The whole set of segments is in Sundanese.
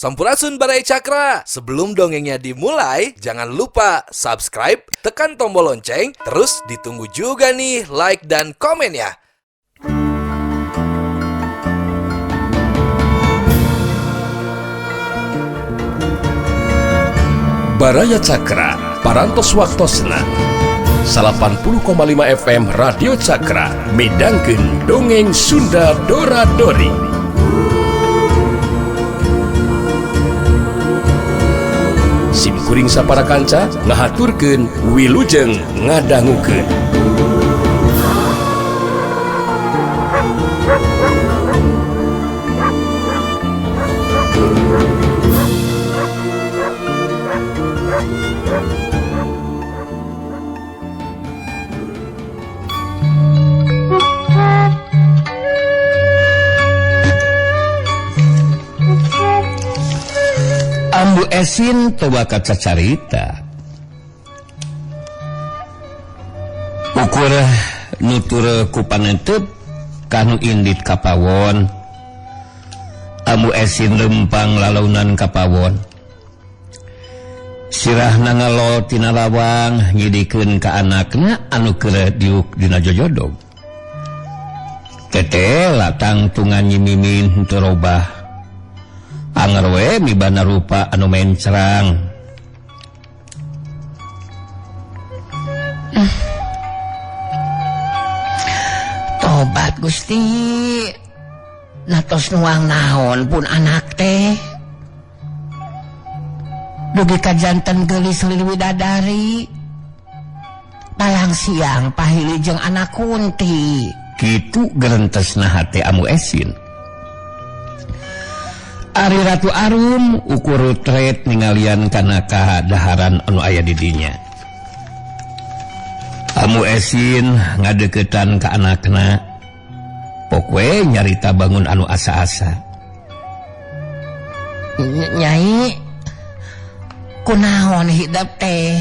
Sampurasun Barai Cakra. Sebelum dongengnya dimulai, jangan lupa subscribe, tekan tombol lonceng, terus ditunggu juga nih like dan komen ya. Baraya Cakra, parantos waktosna 80,5 FM Radio Cakra, midangkeun dongeng Sunda Dora-Dori. Simkuring sapara kanca ngahaturkeun wilujeng ngadangukeun. Ambu Esin tewa kaca carita ukur nutur ku panentep kanu indit kapawon. Ambu Esin lempang lalaunan kapawon, sirahna ngalol tina lawang ngidikeun ka anakna anu keur diuk dina jojodog. Tete latang tungan nyimimin henteu robah, anger we mibana rupa anu mencerang. Tobat Gusti, natos nuang naon pun anak teh. Dugi ka janten geulis lil widadari, palang siang pahili jeung anak kunti. Kitu gerentesna hate Ambu Esin. Ari Ratu Arum ukur tret ningalian kana kadaharan anu aya di dinya. Ambu Esin ngadeukeutan ka anakna, pokwe nyarita bangun anu asa-asa. Nyai, kunaon hidup teh?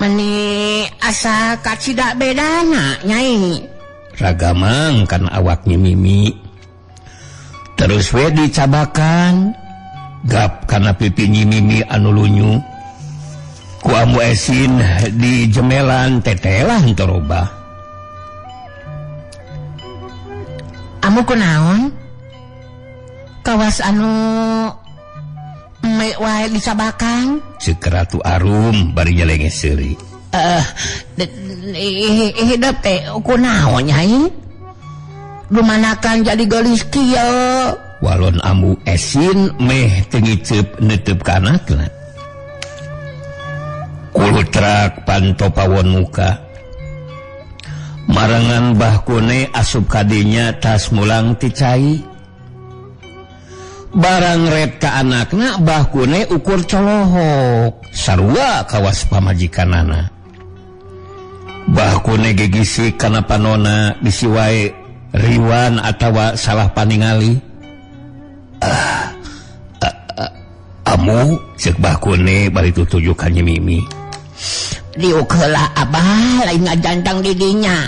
Mani asa kacida bedana, Nyai. Ragamang kan awak nyimimi. Terus we dicabakan gap kana pipi nyimimi anu lunyu. Ku Ambu Esin di jemelan tetelah henteu robah. Amu kunaon? Kawas anu me wae dicabakan? Ceuk Ratu Arum bari jelenge seuri. Hidup teh kunaon, Nyai? Dumanakan jadi gelis kieu. Walon Ambu Esin meh teu ngiceup neuteub ka anakna. Kulutrak panto pawon muka. Marangan bahkune asup kadinya tas mulang ti cai. Barang red ka anakna bahkune ukur colohok sarua kawas pamajikanana. Bahkune gegisi kana panona bisi wae riwan atawa salah paningali. Amu ceuk bahkune bari tutuju ka nyimimi. Diuk heula Abah lain ngajantang di dinya.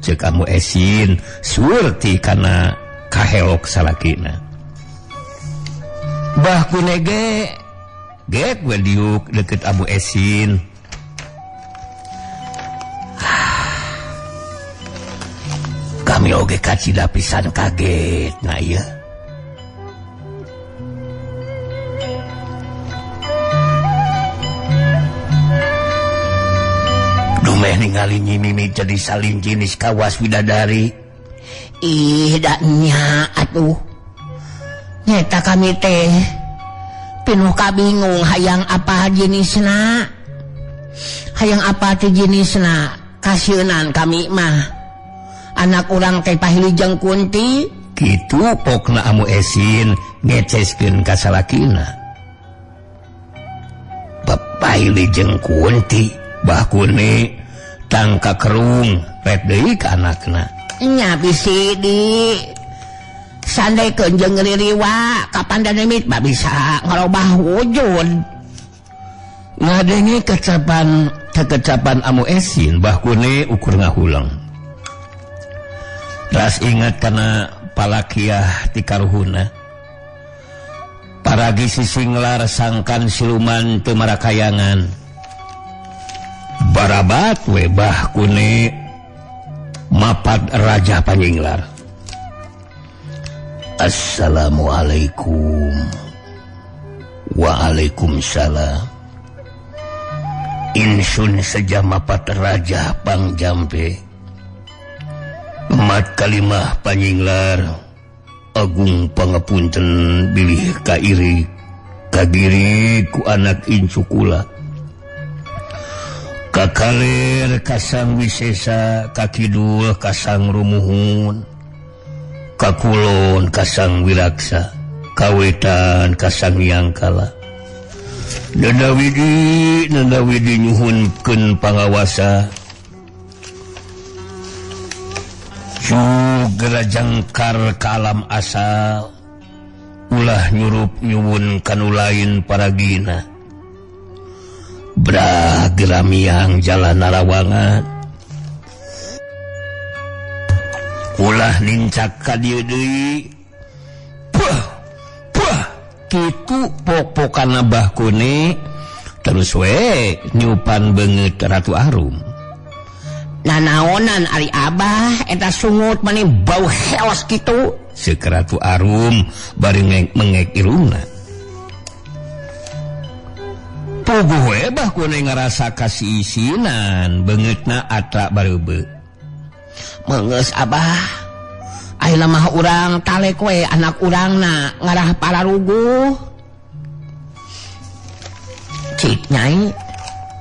Ceuk Ambu Esin surti kana kahelok salakina. Bahkune ge we diuk deket Ambu Esin. Kami oge kacida pisan kaget na ieu. Dumeh ningali nyimimi jadi salin jenis kawas widadari. Ih, daknya atuh. Nyata kami teh pinuh kabingung hayang apa jenisna. Hayang apa teh jenisna. Kasieunan kami mah. Anak urang teh pahilijeng kunti. Kitu pokna Ambu Esin ngeceskeun ka salakina. Pahilijeng kunti bahkune tangka kerung ret deui ka anakna. Nya bisi di sandaikeun jeung ririwa kapan danimit mah bisa ngarobah wujud. Ngadenge kecapan Ambu Esin bahkune ukur ngahulang. Ras ingat kana palakiah ti karuhuna. Paragi sisinglar sangkan siluman teu marakayangan. Barabat we bah kune mapat Raja Panjinglar. Assalamualaikum. Waalaikumsalam. Insun saja mapat Raja Pangjampe. Mat kalimah Panjinglar. Agung pangapunten bilih kairi kagiri ku anak incukula. Kakaler kasang wisesa, kakidul kasang rumuhun, kakulon kasang wiraksa, kawetan kasang yangkala. Nanda widi nyuhunkeun pangawasa. Juga jangkar ke alam asal, ulah nyurup nyuwun kanu lain paragina. Brah geramiang jalan narawangan, ulah nincak ka dieu deui. Puh, kitu pok-pokan Abah Kune, terus we nyupan beungeut Ratu Arum. Nanaonan ari Abah eta sungut mani bau heos kitu. Ceuk Ratu Arum bari mengek irungna. Puguh we Bah Kune ngarasa kasiisinan beungeutna atra bareubeu. Meungeus Abah, ayeuna mah urang talek we anak urangna ngarah pararuguh. Cik Nyai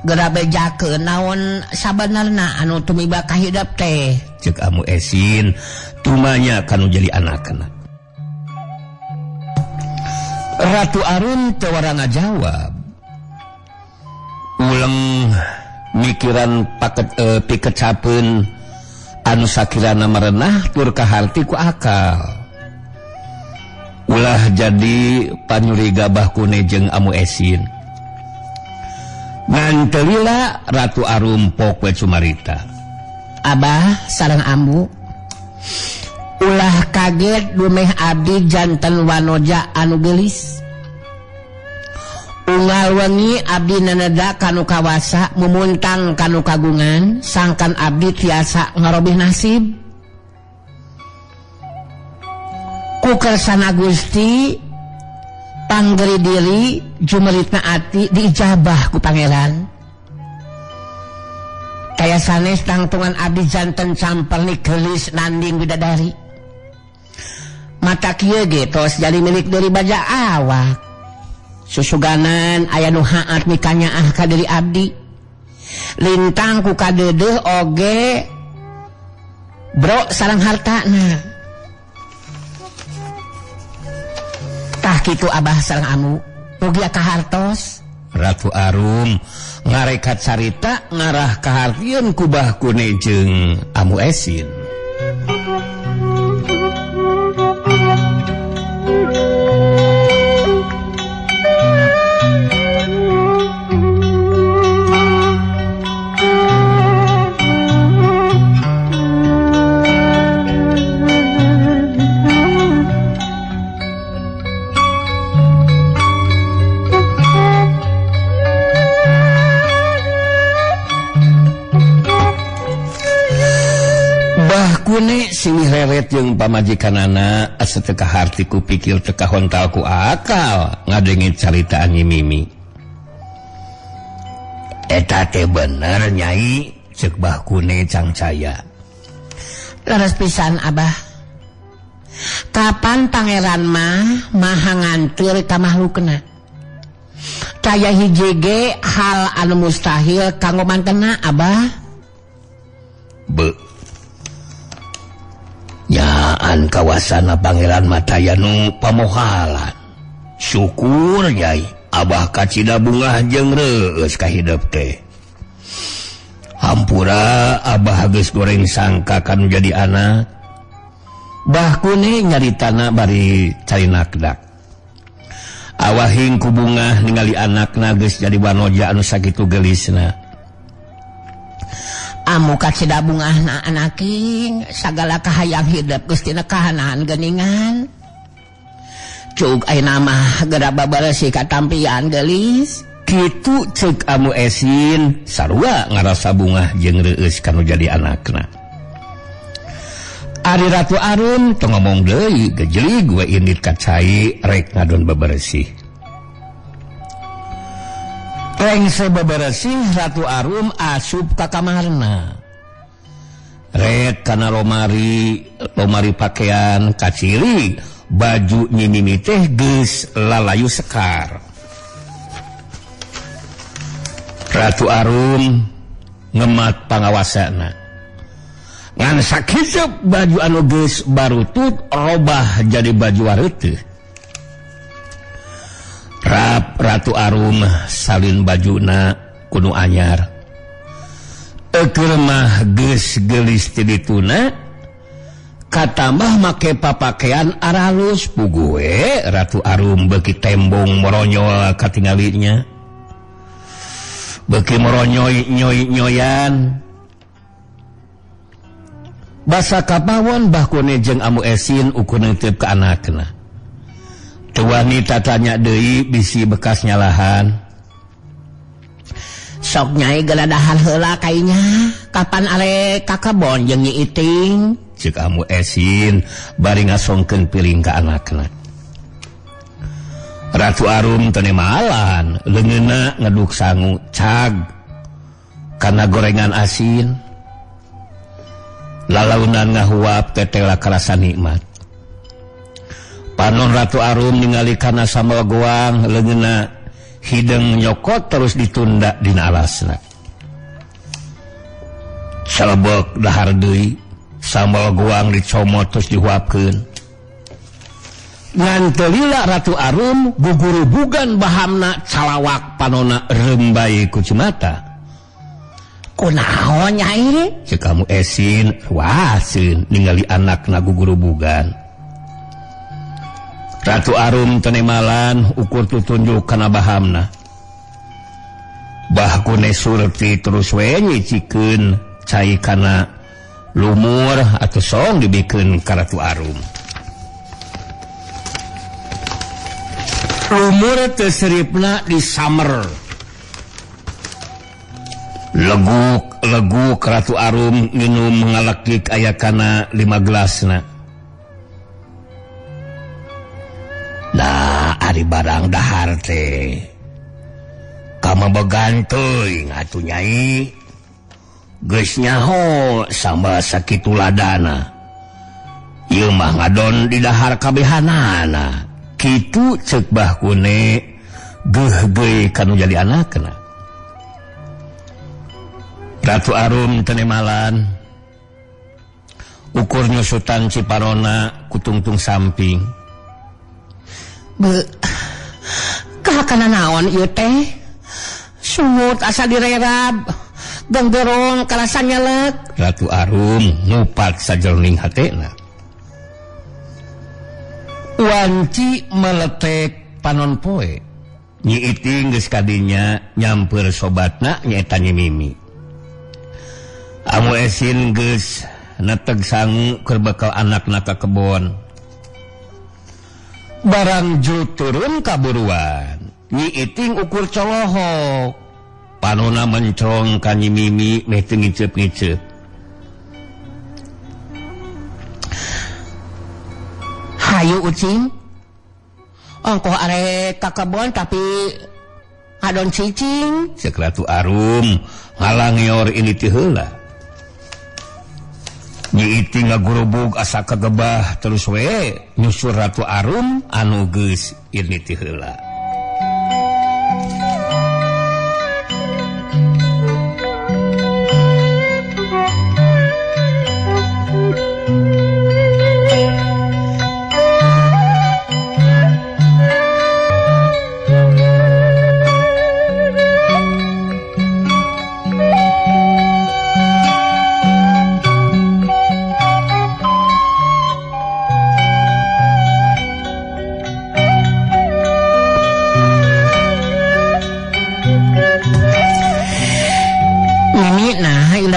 geura bejakeun naon sabenerna anu tumiba ka hidup teh. Ceuk Amu Esin tumanya kanu jadi anakna. Ratu Arum teu wara ngajawab. Ulang mikiran pikecapeun anu sakirana marenah tur kaharti ku akal. Ulah jadi panyuriga Bah Kune jeung Amu Esin. Ngantelila Ratu Arum pok we cumarita. Abah sareng ambu, ulah kaget dumeh abdi janten wanoja anu geulis. Unggal wengi abdi naneda kanu kawasa mumuntang kanu kagungan, sangkan abdi tiasa ngarobih nasib. Ku kersana Gusti panggeri diri jumeritna ati diijabah ku pangeran. Kaya sanes tangtungan abdi janten campernik geulis nanding bidadari. Mata kieu ge tos jadi milik dari baja awak. Susuganan aya nu haat mikanyaah ka diri abdi. Lintang ku kadeudeuh oge bro sareng hartana. Tah kitu Abah sareng Amu, mugi kahartos. Ratu Arum ngarekat carita ngarah kahartieun ku Bah Kune jeung Amu Esin. Kune silih reret jeung pamajikanana asa teu kaharti ku pikir teu kahontal ku akal ngadengit carita Nyi Mimi. Eta teh bener Nyai, ceuk Bah Kune cangcaya. Leres pisan Abah. Kapan pangeran mah maha nganteur ka makhlukna. Kaya hiji ge hal anu mustahil kanggo mantena Abah. Nyaan kawasana pangeran mataya nu pamohalan. Syukur Nyai, Abah kacida bungah jeung reueus ka hidup teh. Hampura Abah geus goreng sangka kanu jadi anak. Bah Kune nyaritana bari carinakdak. Awahing ku bungah ningali anakna geus jadi wanoja anu sakitu geulisna. Amu kacida bungahna anaking sagala kahayang hidup Gustina kahanaan geuningan. cuk aya nama gara babaresi katampian gelis kitu cek amu Esin sarua ngarasa bungah jeung reueus kanu jadi anakna. Ari Ratu Arum teu ngomong deui gejelig we indit ka cai rek ngadon babaresih. Rengse babaresih Ratu Arum asup ka kamarna. Rek kana lomari pakaian kaciri baju nyimimi teh geus lalayu sekar. Ratu Arum ngemat pangawasana ngan sakisep baju anu geus barutut robah jadi baju wareuteuh. Ratu Arum salin bajuna kudu anyar. Eukeur mah geus geulis ti dituna katambah make papakean aralus puguh we Ratu Arum beuki tembong moronyol katingalinya. Beuki moronyoy-nyoyan. Basa kapawon bahkune jeung amu Esin ukur neuteup ka anakna. Teu wani tatanya deui bisi bekas nyalahan. sok nyai geladahan heula kainya kapan ale ka kebon jeung Nyi Iting cek amu Esin bari ngasongkeun piring ka anakna. Ratu Arum teu malan leungeunna ngeduk sangu cag kana gorengan asin. Lalaunan ngahuap tetela karasa nikmat. Panon Ratu Arum ningali kana sambal goang leungeunna hideng nyokot terus ditunda dina alasna. Salebek dahar deui sambal goang dicomot terus dihuapkeun. Ngan teu lila Ratu Arum gugurubugan bahamna calawak panonna rembai ku cimata. Kunaon nyai? Cek kamu Esin waseun ningali anakna gugurubugan. Ratu Arum teu nemalan ukur tutunjuk kana bahamna. Bahkune Surti terus we nyicikeun cai kana lumur atuh song dibikeun ka Ratu Arum. Lumur teu seripna disamer. Leguk Ratu Arum minum ngalekik aya kana 5 gelasna. Nah, ari barang dahar teh kamabegan teuing atuh Nyai. Geus nyaho samba sakitu ladana. Ieu mah ngadon di dahar kabehanana. Kitu ceuk bahkune geuh-geuy kanu jadi anakna. Ratu Arum teu nemalan ukur nyusutan ciparona ku tungtung samping. Kana naon ieu teh? Sungut asa direrab. Gonggerong karasa nyelek. Ratu Arum ngupat sajroning hatena. Wanci meletek panon poe. Nyi Iting geus kadinya nyamper sobatna nyaeta Nyi Mimi. Amu Esin geus neteg sangu keur bekal anakna ka kebon. Barang jul turun kaburuan Nyi Iting ukur colohok. Panona mencong ka Nyi Mimi meh teu ngiceup-ngiceup. Hayu Ucing. Ongkoh arek ka kebon tapi adon cicing. Ceuk Ratu Arum ngalangior ini teh heula. Nyi Iting ngagurubug asa kagebah terus we nyusul Ratu Arum anu geus ini teh heula.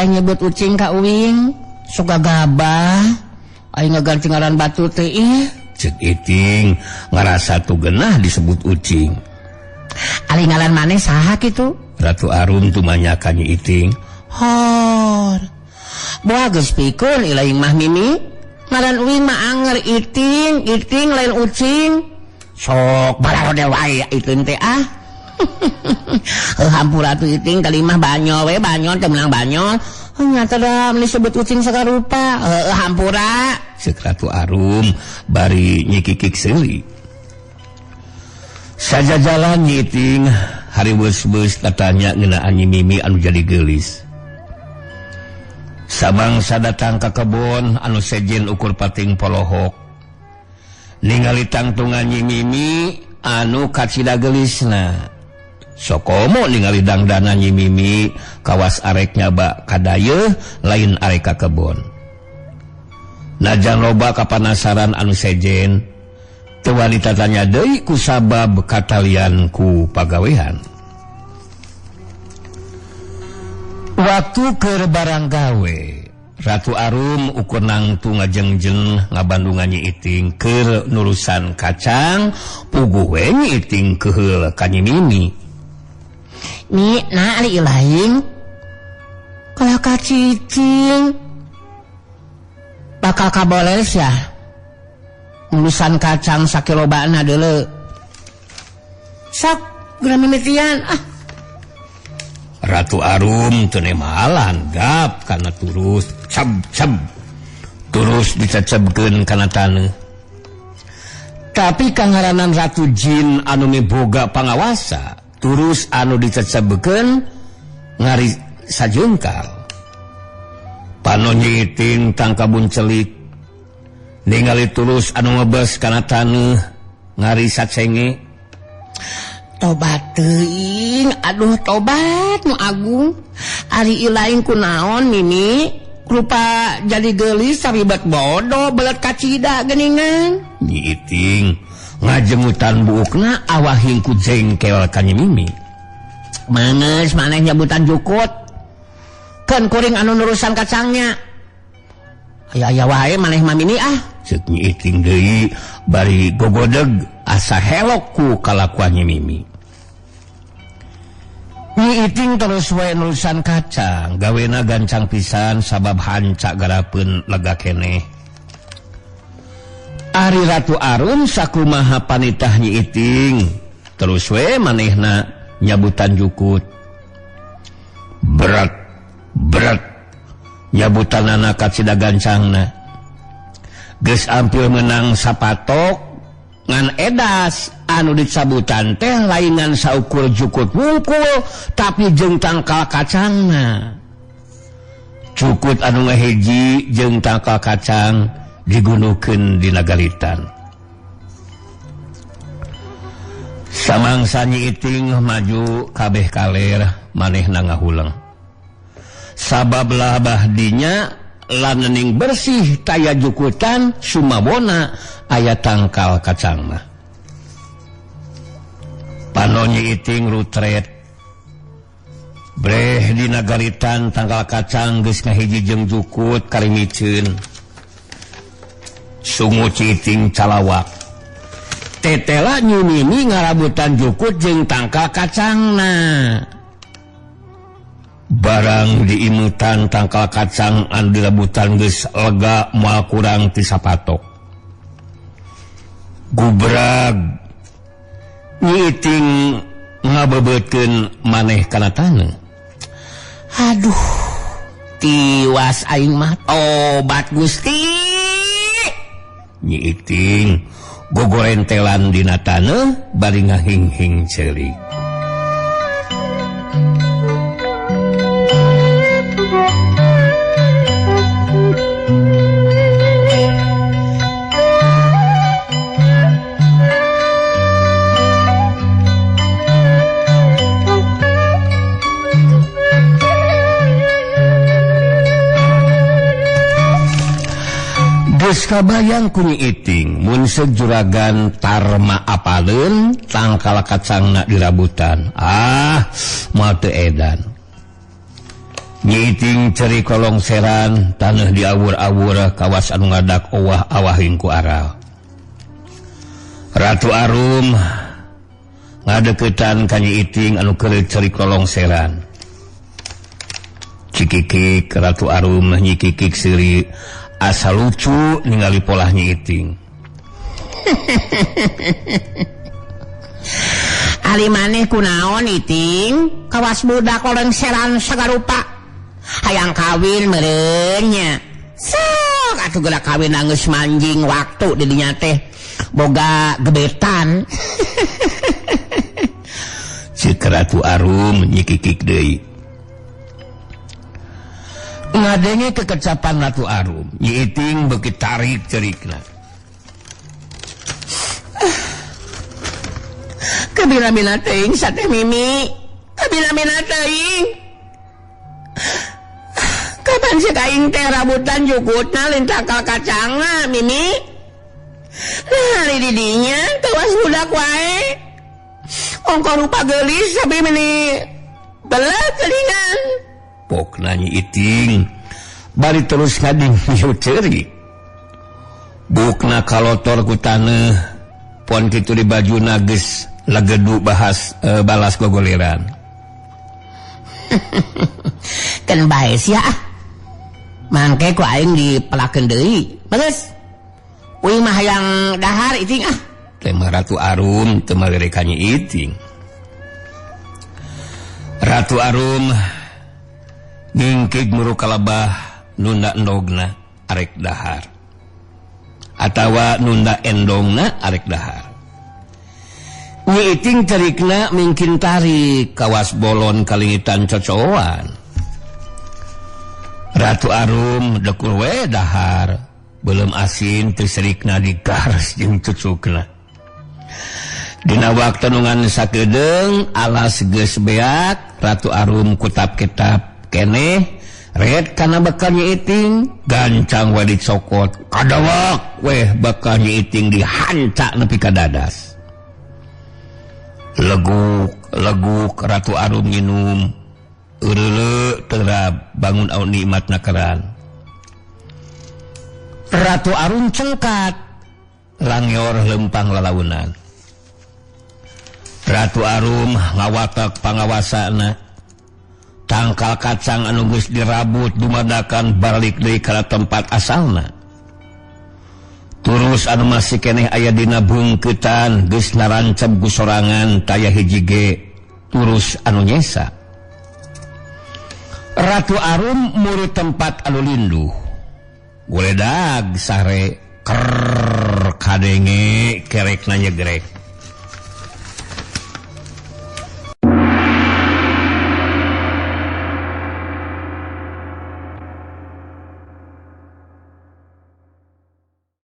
Nyebut Ucing ka Uwing suka gabah aing ngaganti ngaran batu teh ih Cek Iting ngerasa tuh genah disebut ucing. Ali ngaran maneh saha kitu? Ratu Arum tuh manyakan Nyi Iting. Hor. Boa geus pikeun ilaing mah Mimi. Ngaran uing mah anger Iting lain ucing. Sok barode wae iteun teh ah. Hampura tuh Iting kalimah banyol we banyol teh menang banyol. Nyata dah disebut ucing sakarupa. Hampura. Cek Ratu Arum bari nyikikik seuli. Saja jalan Nyi Iting hari beus-beus katanya ngeunaan Nyi Mimi anu jadi geulis. Sabangsa datang ka kebon anu sejen ukur pating polohok. Ningali tangtungan Nyi Mimi anu kacida geulisna. Sokomo ningali dangdanan Nyi Mimi kawas arek nyaba kadayeuh lain arek ka kebon. Najan loba kapanasaran anu sejen teu wani tanya deui ku sabab katalian ku pagawean. Waktu keur barang gawe Ratu Arum ukur nangtu ngajengjeng ngabandungan Nyi Iting keur nurusan kacang puguh we Nyi Iting keheul ka Nyi Mimi. Ni na ali ilaing kalau kacicing bakal kaboles ya urusan kacang sakilobana dulu sok geura mimitian ah. Ratu Arum teu nemalan gap kana turus cab terus dicecebkeun kana taneuh. Tapi kangaranan Ratu Jin anu miboga pangawasa terus anu dicecebkeun ngari sajengkal. Pano Nyi Iting tangkabun celik ningali terus anu ngebes kana taneuh ngari sacenge. Tobat teuing, aduh tobat nu agung. Ari ilaing kunaon Mimi rupa jadi geulis saribet bodoh belet kacida geuningan. Nyi Iting ngajemutan buukna awahing ku jengkel ka Nyi Mimi. Manges maneh nyebutan jukut. Kan kuring anu nurusan kacangnya. Aya wae maneh mah Mimi ah. Ceuk Nyi Iting deui bari gogodeg asa helok ku kalakuan Nyi Mimi. Nyi Iting terus wae nurusan kacang, gawena gancang pisan sabab hanca garapeun lega keneh. Ari Ratu Arum sakumaha panitah Nyi Iting, terus we manehna nyabutan jukut. Berat nyabutanana kacida gancangna. Geus ampil menang sapatok ngan edas anu dicabutan teh laingan saukur jukut wungkul tapi jeung tangkal kacangna. Cukut anu ngahiji jeung tangkal kacang digunukeun dina galitan. Samangsa Nyi Iting maju kabeh kaler manehna ngahuleung. Sabab labah dinya lanening bersih taya jukutan sumabona aya tangkal kacang mah. Pano Nyi Iting rutret breh dina galitan tangkal kacang geus ngahiji jeung jukut karimiceun. Sungu Nyi Iting calawak. Tetela Nyi Mimi ngarabutan jukut jeung tangkal kacangna. Barang diimutan tangkal kacang anu direbutan geus lega moal kurang ti sapatok. Gubrag Nyi Iting ngabebeutkeun maneh kana taneuh. Aduh, tiwas aing mah obat Gusti. Nyi Iting gogorentelan dina taneuh bari ngahing-hing ceulik. Geus kabayang ku Nyi Iting mun sejuragan tarma apaleun tangkal kacangna dirabutan. Moal teu edan. Nyi Iting ceri kolongseran taneuh diawur-awur kawas anu ngadak owah-awahing ku aral. Ratu Arum ngadeketan ka Nyi Iting anu keur cerik lolongseran. Cikikik Ratu Arum nyikikik seuri asa lucu ningali polah Nyi Iting. Ali maneh kunaon Iting? Kawas budak lolongseran sagarupa. Hayang kawin meureun nya. Sok atuh geura kawin geus manjing waktu di dinya teh. Boga gebetan. Cik Ratu Arum nyikikik deui. Ngadenge kekecapan Ratu Arum, Nyi Iting beuki tarik cerikna. Kabila-bila teuing Sate Mimi. Kabila-bila teuing. Kapan si kaing teh rabutan jukutna lintakal kacangna Mimi? Hari didinya kawas budak wae. Ongko rupa gelis sabi meni belah kelingan. Pokna Nyi Iting bari terus ngading nyuceuri. Bukna kalotor ku taneuh pon kitu di bajuna geus lagedu balas gogoleran. Kan bae sia. Mangke ku aing dipelakeun deui. Beus. Uing mah hayang dahar Iting ah. Tema Ratu Arum teu magere ka Nyi Iting. Ratu Arum ngingkig muru kalabah nunda endogna arek dahar. Atawa nunda endongna arek dahar. Nyi Iting cerikna mingkin tarik kawas bolon kalingitan cocoan. Ratu Arum dekul we dahar. Belum asin terserikna di garas jeung cucukna. Dina waktu nungan sakedeung alas geus beak, Ratu Arum kutap-kitap keneh red kana bekal Nyi Iting gancang we dicokot. Kadawak weh bekal Nyi Iting dihanca nepi ka dadas. Leguk Ratu Arum nginum. Eureuleu terab bangun au nikmatna keran. Ratu Arum cengkat langyor lempang lalaunan. Ratu Arum ngawatak pangawasana. Tangkal kacang anu geus dirabut dumadakan balik deui ka tempat asalna. Turus anu masih keneh aya dina bungkeutan geus narancep ku sorangan taya hiji ge turus anu nyesa. Ratu Arum muri tempat anu linduh. Guledag sare ker kadenge kerekna nyegrek.